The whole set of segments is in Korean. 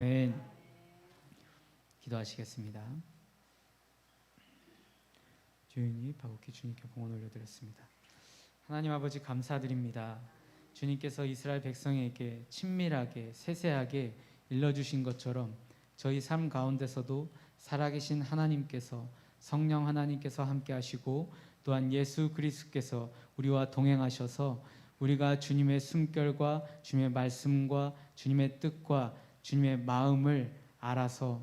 네, 기도하시겠습니다. 주인이 바구키 주님께 봉헌 올려드렸습니다. 하나님 아버지 감사드립니다. 주님께서 이스라엘 백성에게 친밀하게 세세하게 일러주신 것처럼 저희 삶 가운데서도 살아계신 하나님께서 성령 하나님께서 함께 하시고 또한 예수 그리스도께서 우리와 동행하셔서 우리가 주님의 숨결과 주님의 말씀과 주님의 뜻과 주님의 마음을 알아서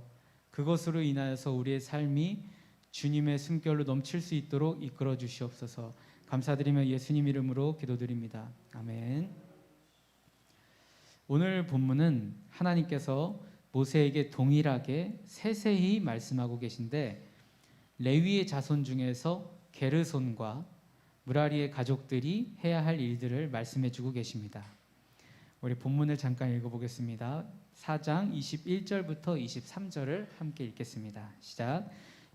그것으로 인하여서 우리의 삶이 주님의 숨결로 넘칠 수 있도록 이끌어 주시옵소서. 감사드리며 예수님 이름으로 기도드립니다. 아멘. 오늘 본문은 하나님께서 모세에게 동일하게 세세히 말씀하고 계신데 레위의 자손 중에서 게르손과 무라리의 가족들이 해야 할 일들을 말씀해 주고 계십니다. 우리 본문을 잠깐 읽어보겠습니다. 4장 21절부터 23절을 함께 읽겠습니다. 시작.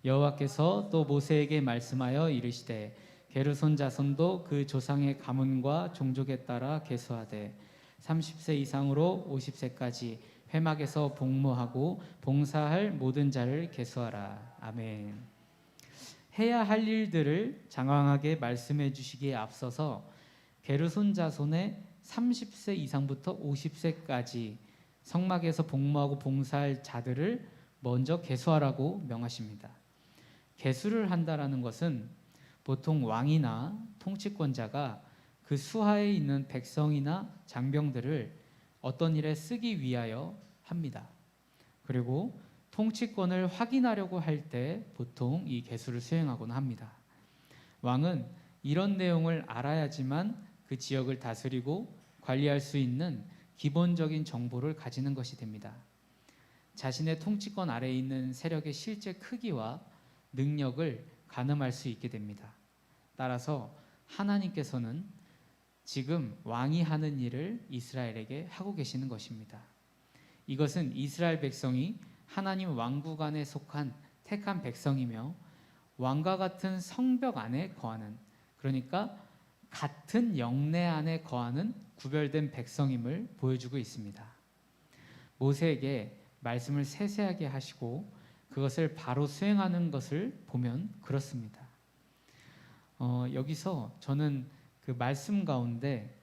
여호와께서 또 모세에게 말씀하여 이르시되 게르손 자손도 그 조상의 가문과 종족에 따라 계수하되 30세 이상으로 50세까지 회막에서 복무하고 봉사할 모든 자를 계수하라. 아멘. 해야 할 일들을 장황하게 말씀해 주시기에 앞서서 게르손 자손의 30세 이상부터 50세까지 성막에서 복무하고 봉사할 자들을 먼저 계수하라고 명하십니다. 계수를 한다라는 것은 보통 왕이나 통치권자가 그 수하에 있는 백성이나 장병들을 어떤 일에 쓰기 위하여 합니다. 그리고 통치권을 확인하려고 할 때 보통 이 계수를 수행하곤 합니다. 왕은 이런 내용을 알아야지만 그 지역을 다스리고 관리할 수 있는 기본적인 정보를 가지는 것이 됩니다. 자신의 통치권 아래에 있는 세력의 실제 크기와 능력을 가늠할 수 있게 됩니다. 따라서 하나님께서는 지금 왕이 하는 일을 이스라엘에게 하고 계시는 것입니다. 이것은 이스라엘 백성이 하나님 왕국 안에 속한 택한 백성이며 왕과 같은 성벽 안에 거하는, 그러니까 같은 영내 안에 거하는 구별된 백성임을 보여주고 있습니다. 모세에게 말씀을 세세하게 하시고 그것을 바로 수행하는 것을 보면 그렇습니다. 여기서 저는 그 말씀 가운데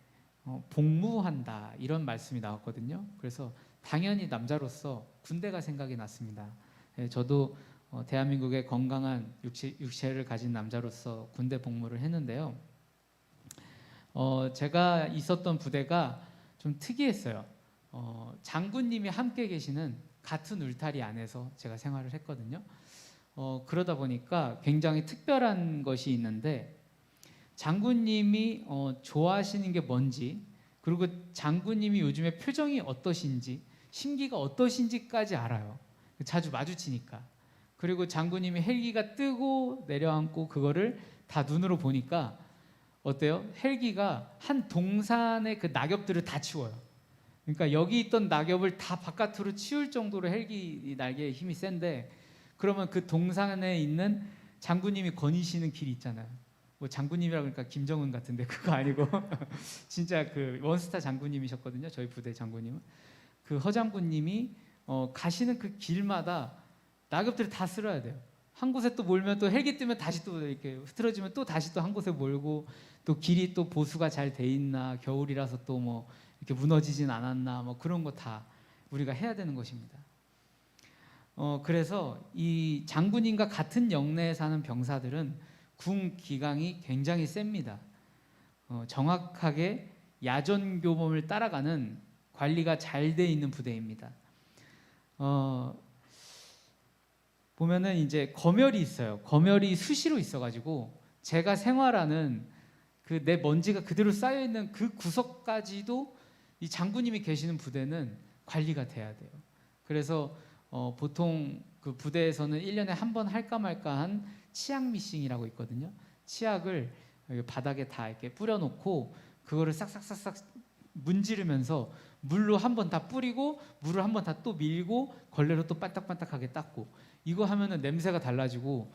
복무한다 이런 말씀이 나왔거든요. 그래서 당연히 남자로서 군대가 생각이 났습니다. 저도 대한민국의 건강한 육체를 가진 남자로서 군대 복무를 했는데요. 제가 있었던 부대가 좀 특이했어요. 장군님이 함께 계시는 같은 울타리 안에서 제가 생활을 했거든요. 그러다 보니까 굉장히 특별한 것이 있는데 장군님이 좋아하시는 게 뭔지, 그리고 장군님이 요즘에 표정이 어떠신지, 심기가 어떠신지까지 알아요. 자주 마주치니까. 그리고 장군님이 헬기가 뜨고 내려앉고 그거를 다 눈으로 보니까 어때요? 헬기가 한 동산의 그 낙엽들을 다 치워요. 그러니까 여기 있던 낙엽을 다 바깥으로 치울 정도로 헬기 날개의 힘이 센데, 그러면 그 동산에 있는 장군님이 거니시는 길이 있잖아요. 뭐 장군님이라 그러니까 김정은 같은데 그거 아니고 진짜 그 원스타 장군님이셨거든요. 저희 부대 장군님은. 그 허장군님이 가시는 그 길마다 낙엽들을 다 쓸어야 돼요. 한 곳에 또 몰면 또 헬기 뜨면 다시 또 이렇게 흐트러지면 또 다시 또 한 곳에 몰고, 또 길이 또 보수가 잘 돼 있나, 겨울이라서 또 뭐 이렇게 무너지진 않았나, 뭐 그런 거 다 우리가 해야 되는 것입니다. 그래서 이 장군님과 같은 영내에 사는 병사들은 군 기강이 굉장히 셉니다. 정확하게 야전 교범을 따라가는 관리가 잘 돼 있는 부대입니다. 보면은 이제 검열이 있어요. 검열이 수시로 있어가지고 제가 생활하는 그 내 먼지가 그대로 쌓여 있는 그 구석까지도 이 장군님이 계시는 부대는 관리가 돼야 돼요. 그래서 보통 그 부대에서는 1년에 한 번 할까 말까 한 치약 미싱이라고 있거든요. 치약을 바닥에 다 이렇게 뿌려놓고 그거를 싹싹싹싹 문지르면서 물로 한 번 다 뿌리고 물을 한 번 다 또 밀고 걸레로 또 반딱반딱하게 닦고, 이거 하면은 냄새가 달라지고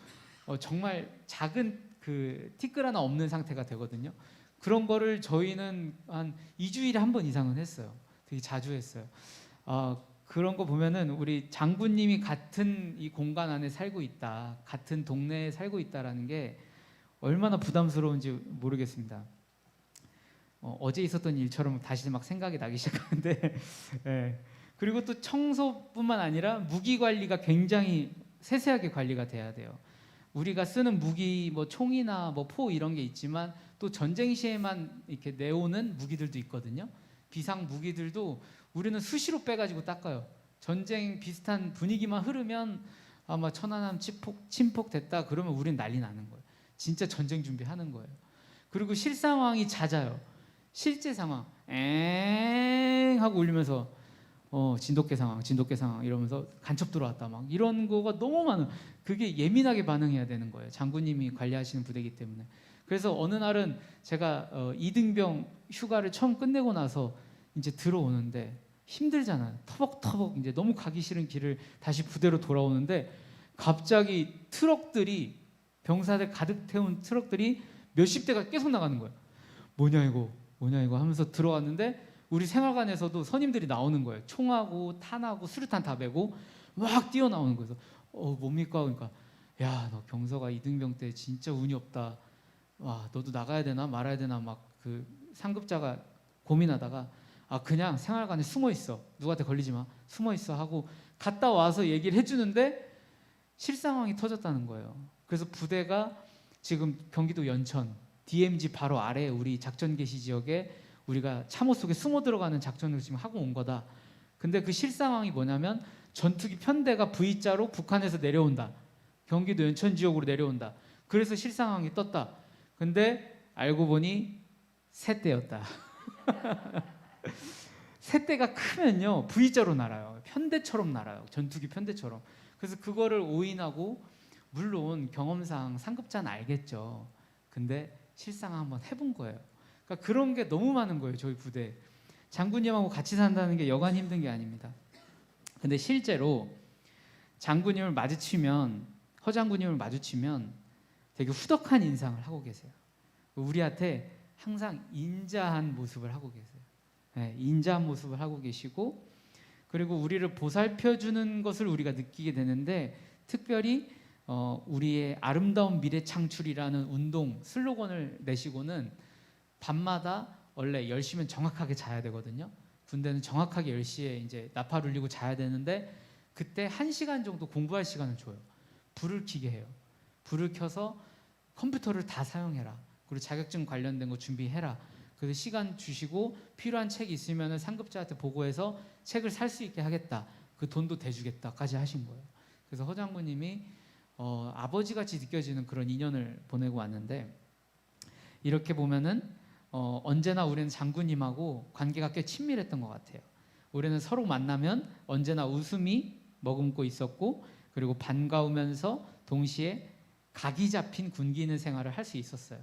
정말 작은 그 티끌 하나 없는 상태가 되거든요. 그런 거를 저희는 한 2주일에 한 번 이상은 했어요. 되게 자주 했어요. 그런 거 보면은 우리 장군님이 같은 이 공간 안에 살고 있다, 같은 동네에 살고 있다라는 게 얼마나 부담스러운지 모르겠습니다. 어제 있었던 일처럼 다시 막 생각이 나기 시작하는데 예. 그리고 또 청소뿐만 아니라 무기 관리가 굉장히 세세하게 관리가 돼야 돼요. 우리가 쓰는 무기 뭐 총이나 뭐 포 이런 게 있지만 또 전쟁 시에만 이렇게 내오는 무기들도 있거든요. 비상 무기들도 우리는 수시로 빼가지고 닦아요. 전쟁 비슷한 분위기만 흐르면 아마 천안함 침폭됐다 그러면 우린 난리 나는 거예요. 진짜 전쟁 준비하는 거예요. 그리고 실상황이 잦아요. 실제 상황 엥 하고 울리면서 진돗개 상황 이러면서 간첩 들어왔다 막 이런 거가 너무 많아요. 그게 예민하게 반응해야 되는 거예요. 장군님이 관리하시는 부대이기 때문에. 그래서 어느 날은 제가 이등병 휴가를 처음 끝내고 나서 이제 들어오는데 힘들잖아요. 터벅터벅 이제 너무 가기 싫은 길을 다시 부대로 돌아오는데 갑자기 트럭들이 병사들 가득 태운 트럭들이 몇십 대가 계속 나가는 거예요. 뭐냐 이거 하면서 들어왔는데 우리 생활관에서도 선임들이 나오는 거예요. 총하고 탄하고 수류탄 다 메고 막 뛰어나오는 거예요. 뭡니까? 그러니까 야, 너 병서가 이등병 때 진짜 운이 없다. 와, 너도 나가야 되나 말아야 되나 막 그 상급자가 고민하다가 그냥 생활관에 숨어 있어. 누구한테 걸리지 마. 숨어 있어 하고 갔다 와서 얘기를 해주는데 실상황이 터졌다는 거예요. 그래서 부대가 지금 경기도 연천 DMZ 바로 아래 우리 작전 개시 지역에 우리가 참호 속에 숨어 들어가는 작전을 지금 하고 온 거다. 근데 그 실상황이 뭐냐면 전투기 편대가 V자로 북한에서 내려온다. 경기도 연천 지역으로 내려온다. 그래서 실상황이 떴다. 근데 알고 보니 새떼였다. 새떼가 크면요 V자로 날아요. 편대처럼 날아요. 전투기 편대처럼. 그래서 그거를 오인하고 물론 경험상 상급자는 알겠죠. 근데 실상 한번 해본 거예요. 그러니까 그런 게 너무 많은 거예요. 저희 부대. 장군님하고 같이 산다는 게 여간 힘든 게 아닙니다. 근데 실제로 장군님을 마주치면 허장군님을 마주치면 되게 후덕한 인상을 하고 계세요. 우리한테 항상 인자한 모습을 하고 계세요. 네, 인자한 모습을 하고 계시고 그리고 우리를 보살펴주는 것을 우리가 느끼게 되는데 특별히 우리의 아름다운 미래 창출이라는 운동 슬로건을 내시고는 밤마다 원래 10시면 정확하게 자야 되거든요. 군대는 정확하게 10시에 이제 나팔 울리고 자야 되는데 그때 1시간 정도 공부할 시간을 줘요. 불을 켜게 해요. 불을 켜서 컴퓨터를 다 사용해라. 그리고 자격증 관련된 거 준비해라. 그래서 시간 주시고 필요한 책이 있으면 상급자한테 보고해서 책을 살 수 있게 하겠다. 그 돈도 대주겠다까지 하신 거예요. 그래서 허 장군님이 아버지같이 느껴지는 그런 인연을 보내고 왔는데 이렇게 보면은 언제나 우리는 장군님하고 관계가 꽤 친밀했던 것 같아요. 우리는 서로 만나면 언제나 웃음이 머금고 있었고 그리고 반가우면서 동시에 각이 잡힌 군기는 생활을 할 수 있었어요.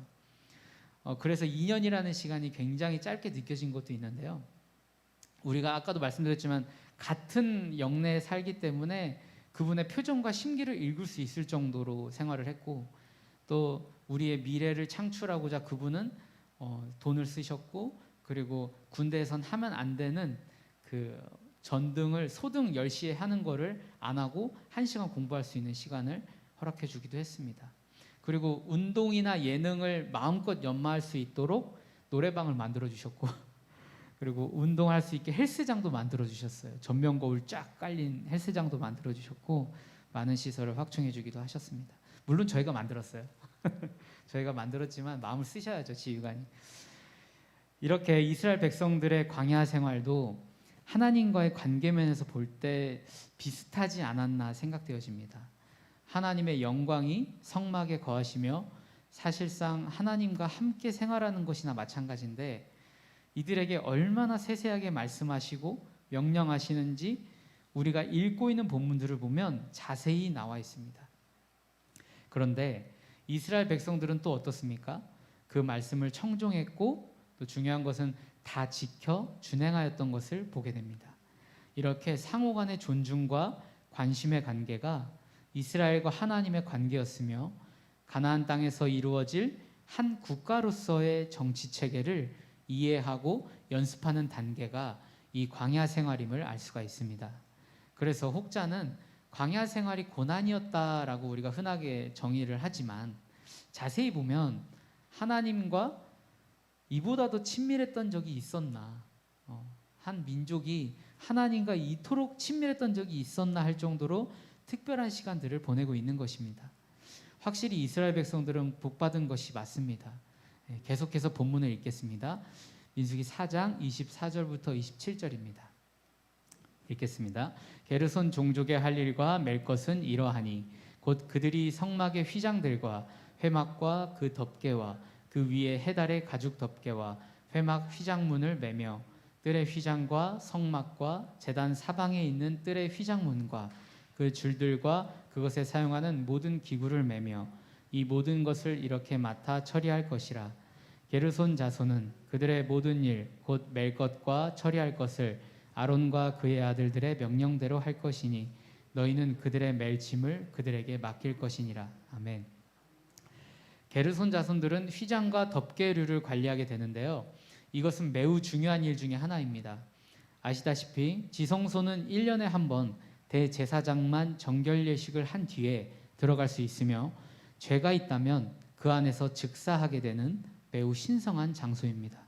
그래서 2년이라는 시간이 굉장히 짧게 느껴진 것도 있는데요. 우리가 아까도 말씀드렸지만 같은 영내에 살기 때문에 그분의 표정과 심기를 읽을 수 있을 정도로 생활을 했고 또 우리의 미래를 창출하고자 그분은 돈을 쓰셨고 그리고 군대에선 하면 안 되는 그 전등을 소등 10시에 하는 거를 안 하고 1시간 공부할 수 있는 시간을 허락해 주기도 했습니다. 그리고 운동이나 예능을 마음껏 연마할 수 있도록 노래방을 만들어 주셨고 그리고 운동할 수 있게 헬스장도 만들어 주셨어요. 전면 거울 쫙 깔린 헬스장도 만들어 주셨고 많은 시설을 확충해 주기도 하셨습니다. 물론 저희가 만들었어요. 저희가 만들었지만 마음을 쓰셔야죠. 지휘관이. 이렇게 이스라엘 백성들의 광야 생활도 하나님과의 관계면에서 볼 때 비슷하지 않았나 생각되어집니다. 하나님의 영광이 성막에 거하시며 사실상 하나님과 함께 생활하는 것이나 마찬가지인데 이들에게 얼마나 세세하게 말씀하시고 명령하시는지 우리가 읽고 있는 본문들을 보면 자세히 나와 있습니다. 그런데 이스라엘 백성들은 또 어떻습니까? 그 말씀을 청종했고 또 중요한 것은 다 지켜 준행하였던 것을 보게 됩니다. 이렇게 상호 간의 존중과 관심의 관계가 이스라엘과 하나님의 관계였으며 가나안 땅에서 이루어질 한 국가로서의 정치 체계를 이해하고 연습하는 단계가 이 광야 생활임을 알 수가 있습니다. 그래서 혹자는 광야 생활이 고난이었다라고 우리가 흔하게 정의를 하지만 자세히 보면 하나님과 이보다 더 친밀했던 적이 있었나, 한 민족이 하나님과 이토록 친밀했던 적이 있었나 할 정도로 특별한 시간들을 보내고 있는 것입니다. 확실히 이스라엘 백성들은 복받은 것이 맞습니다. 계속해서 본문을 읽겠습니다. 민수기 4장 24절부터 27절입니다. 읽겠습니다. 게르손 종족의 할 일과 맬 것은 이러하니 곧 그들이 성막의 휘장들과 회막과 그 덮개와 그 위에 해달의 가죽 덮개와 회막 휘장문을 매며 뜰의 휘장과 성막과 제단 사방에 있는 뜰의 휘장문과 그 줄들과 그것에 사용하는 모든 기구를 매며 이 모든 것을 이렇게 맡아 처리할 것이라. 게르손 자손은 그들의 모든 일 곧 맬 것과 처리할 것을 아론과 그의 아들들의 명령대로 할 것이니 너희는 그들의 맬 짐을 그들에게 맡길 것이니라. 아멘. 게르손 자손들은 휘장과 덮개류를 관리하게 되는데요. 이것은 매우 중요한 일 중에 하나입니다. 아시다시피 지성소는 1년에 한 번 대제사장만 정결 예식을 한 뒤에 들어갈 수 있으며 죄가 있다면 그 안에서 즉사하게 되는 매우 신성한 장소입니다.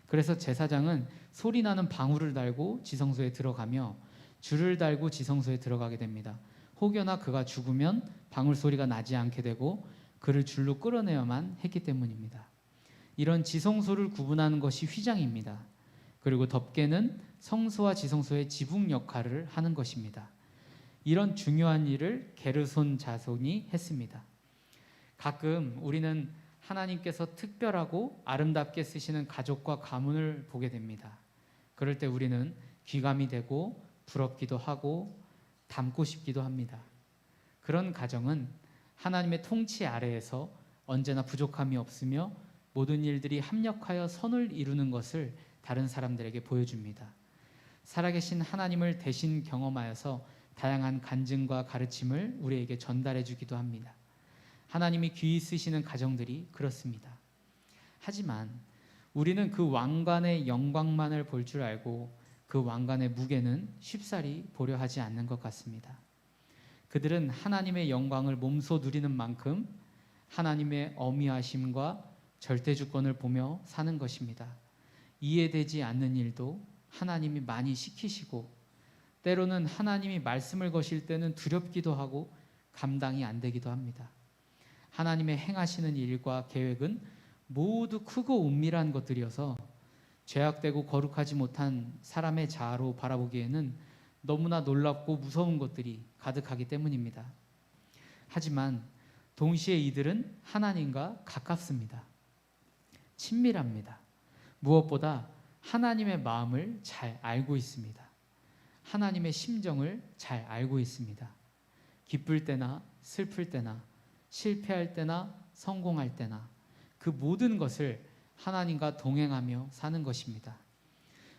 그래서 제사장은 소리 나는 방울을 달고 지성소에 들어가며 줄을 달고 지성소에 들어가게 됩니다. 혹여나 그가 죽으면 방울 소리가 나지 않게 되고 그를 줄로 끌어내야만 했기 때문입니다. 이런 지성소를 구분하는 것이 휘장입니다. 그리고 덮개는 성소와 지성소의 지붕 역할을 하는 것입니다. 이런 중요한 일을 게르손 자손이 했습니다. 가끔 우리는 하나님께서 특별하고 아름답게 쓰시는 가족과 가문을 보게 됩니다. 그럴 때 우리는 귀감이 되고 부럽기도 하고 닮고 싶기도 합니다. 그런 가정은 하나님의 통치 아래에서 언제나 부족함이 없으며 모든 일들이 합력하여 선을 이루는 것을 다른 사람들에게 보여줍니다. 살아계신 하나님을 대신 경험하여서 다양한 간증과 가르침을 우리에게 전달해 주기도 합니다. 하나님이 귀히 쓰시는 가정들이 그렇습니다. 하지만 우리는 그 왕관의 영광만을 볼 줄 알고 그 왕관의 무게는 쉽사리 보려 하지 않는 것 같습니다. 그들은 하나님의 영광을 몸소 누리는 만큼 하나님의 어미하심과 절대주권을 보며 사는 것입니다. 이해되지 않는 일도 하나님이 많이 시키시고 때로는 하나님이 말씀을 거실 때는 두렵기도 하고 감당이 안 되기도 합니다. 하나님의 행하시는 일과 계획은 모두 크고 은밀한 것들이어서 죄악되고 거룩하지 못한 사람의 자아로 바라보기에는 너무나 놀랍고 무서운 것들이 가득하기 때문입니다. 하지만 동시에 이들은 하나님과 가깝습니다. 친밀합니다. 무엇보다 하나님의 마음을 잘 알고 있습니다. 하나님의 심정을 잘 알고 있습니다. 기쁠 때나 슬플 때나 실패할 때나 성공할 때나 그 모든 것을 하나님과 동행하며 사는 것입니다.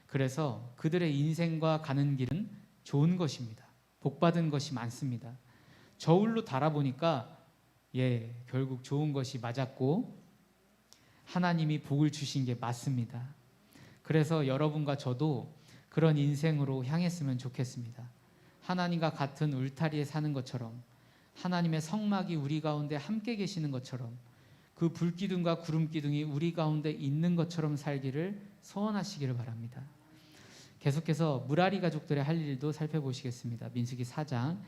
그래서 그들의 인생과 가는 길은 좋은 것입니다. 복받은 것이 많습니다. 저울로 달아보니까 결국 좋은 것이 맞았고 하나님이 복을 주신 게 맞습니다. 그래서 여러분과 저도 그런 인생으로 향했으면 좋겠습니다. 하나님과 같은 울타리에 사는 것처럼 하나님의 성막이 우리 가운데 함께 계시는 것처럼 그 불기둥과 구름기둥이 우리 가운데 있는 것처럼 살기를 소원하시기를 바랍니다. 계속해서 무라리 가족들의 할 일도 살펴보시겠습니다. 민수기 4장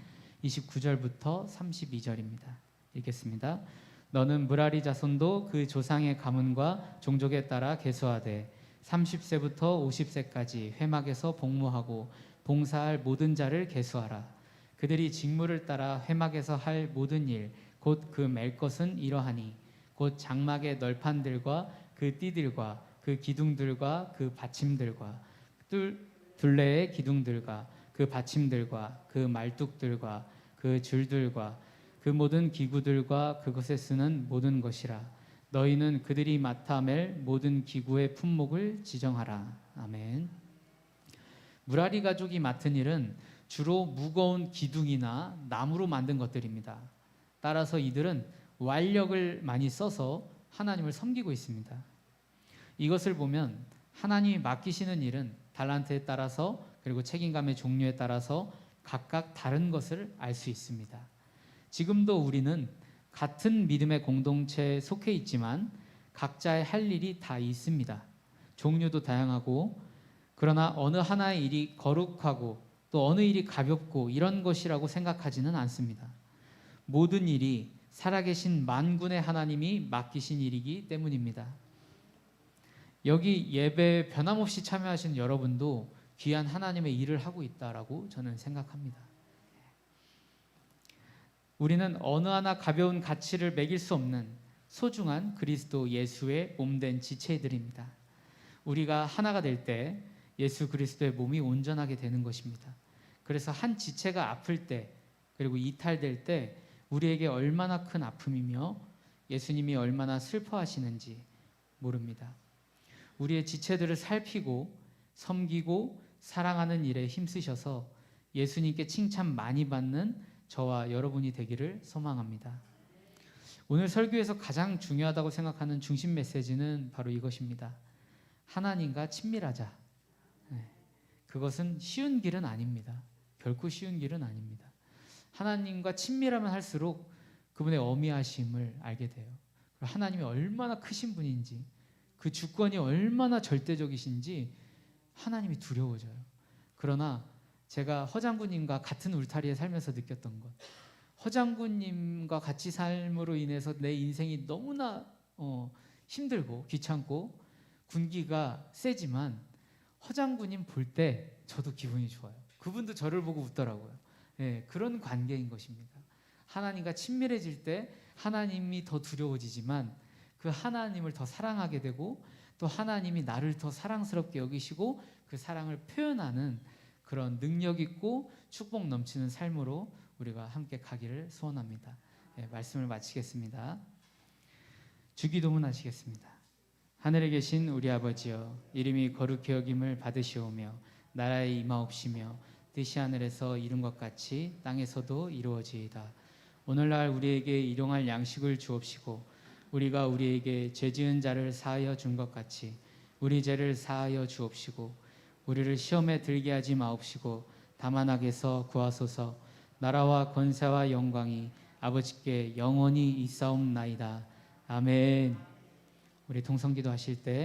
29절부터 32절입니다. 읽겠습니다. 너는 무라리 자손도 그 조상의 가문과 종족에 따라 계수하되 30세부터 50세까지 회막에서 복무하고 봉사할 모든 자를 계수하라. 그들이 직무를 따라 회막에서 할 모든 일 곧 그 맬 것은 이러하니 곧 장막의 널판들과 그 띠들과 그 기둥들과 그 받침들과 둘레의 기둥들과 그 받침들과 그 말뚝들과 그 줄들과 그 모든 기구들과 그것에 쓰는 모든 것이라. 너희는 그들이 맡아 맬 모든 기구의 품목을 지정하라. 아멘. 무라리 가족이 맡은 일은 주로 무거운 기둥이나 나무로 만든 것들입니다. 따라서 이들은 완력을 많이 써서 하나님을 섬기고 있습니다. 이것을 보면 하나님이 맡기시는 일은 달란트에 따라서 그리고 책임감의 종류에 따라서 각각 다른 것을 알 수 있습니다. 지금도 우리는 같은 믿음의 공동체에 속해 있지만 각자의 할 일이 다 있습니다. 종류도 다양하고, 그러나 어느 하나의 일이 거룩하고 또 어느 일이 가볍고 이런 것이라고 생각하지는 않습니다. 모든 일이 살아계신 만군의 하나님이 맡기신 일이기 때문입니다. 여기 예배에 변함없이 참여하신 여러분도 귀한 하나님의 일을 하고 있다라고 저는 생각합니다. 우리는 어느 하나 가벼운 가치를 매길 수 없는 소중한 그리스도 예수의 몸된 지체들입니다. 우리가 하나가 될 때 예수 그리스도의 몸이 온전하게 되는 것입니다. 그래서 한 지체가 아플 때, 그리고 이탈될 때 우리에게 얼마나 큰 아픔이며 예수님이 얼마나 슬퍼하시는지 모릅니다. 우리의 지체들을 살피고 섬기고 사랑하는 일에 힘쓰셔서 예수님께 칭찬 많이 받는 저와 여러분이 되기를 소망합니다. 오늘 설교에서 가장 중요하다고 생각하는 중심 메시지는 바로 이것입니다. 하나님과 친밀하자. 그것은 쉬운 길은 아닙니다. 결코 쉬운 길은 아닙니다. 하나님과 친밀하면 할수록 그분의 어미하심을 알게 돼요. 하나님이 얼마나 크신 분인지, 그 주권이 얼마나 절대적이신지 하나님이 두려워져요. 그러나 제가 허장군님과 같은 울타리에 살면서 느꼈던 것, 허장군님과 같이 삶으로 인해서 내 인생이 너무나 힘들고 귀찮고 군기가 세지만 허장군님 볼 때 저도 기분이 좋아요. 그분도 저를 보고 웃더라고요. 그런 관계인 것입니다. 하나님과 친밀해질 때 하나님이 더 두려워지지만 그 하나님을 더 사랑하게 되고 또 하나님이 나를 더 사랑스럽게 여기시고 그 사랑을 표현하는 그런 능력 있고 축복 넘치는 삶으로 우리가 함께 가기를 소원합니다. 말씀을 마치겠습니다. 주기도문 하시겠습니다. 하늘에 계신 우리 아버지여, 이름이 거룩히 여김을 받으시오며 나라에 임하옵시며 뜻이 하늘에서 이룬 것 같이 땅에서도 이루어지이다. 오늘날 우리에게 일용할 양식을 주옵시고 우리가 우리에게 죄 지은 자를 사하여 준 것 같이 우리 죄를 사하여 주옵시고 우리를 시험에 들게 하지 마옵시고 다만 악에서 구하소서. 나라와 권세와 영광이 아버지께 영원히 있사옵나이다. 아멘. 우리 동성기도 하실 때